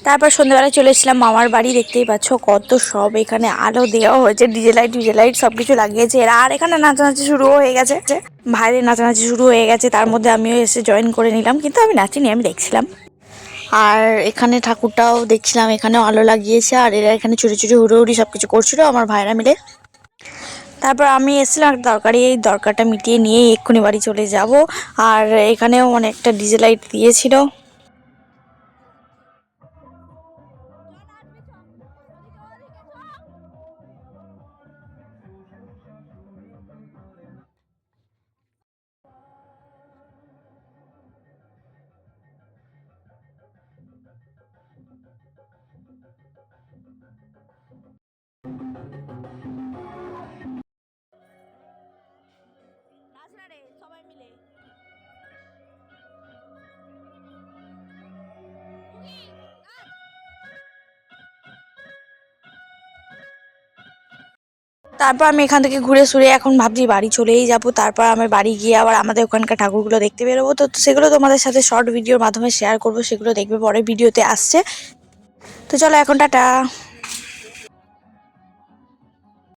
তারপর সন্ধ্যাবেলায় চলে এসেছিলাম মামার বাড়ি। দেখতেই পাচ্ছ কত সব এখানে আলো দেওয়া হয়েছে, ডিজে লাইট সবকিছু লাগিয়েছে এরা। আর এখানে নাচানাচি শুরু হয়ে গেছে, ভাইদের নাচানাচি শুরু হয়ে গেছে। তার মধ্যে আমিও এসে জয়েন করে নিলাম, কিন্তু আমি নাচিনি, আমি দেখছিলাম। আর এখানে ঠাকুরটাও দেখছিলাম, এখানেও আলো লাগিয়েছে। আর এরা এখানে চুরি চুরি হুড়োহুড়ি সবকিছু করছিল আমার ভাইরা মিলে। তারপর আমি এসেছিলাম একটা দরকারি, এই দরকারটা মিটিয়ে নিয়ে এক্ষুনি বাড়ি চলে যাব। আর এখানেও অনেকটা ডিজে লাইট দিয়েছিল। তারপর আমি এখান থেকে ঘুরে সুরে এখন ভাবছি বাড়ি চলেই যাব। তারপর আমি বাড়ি গিয়ে আবার আমাদের ওখানকার ঠাকুরগুলো দেখতে বেরোবো। তো সেগুলো তোমাদের সাথে শর্ট ভিডিওর মাধ্যমে শেয়ার করব, সেগুলো দেখবে পরে ভিডিওতে আসছে। তো চলো এখন টাটা।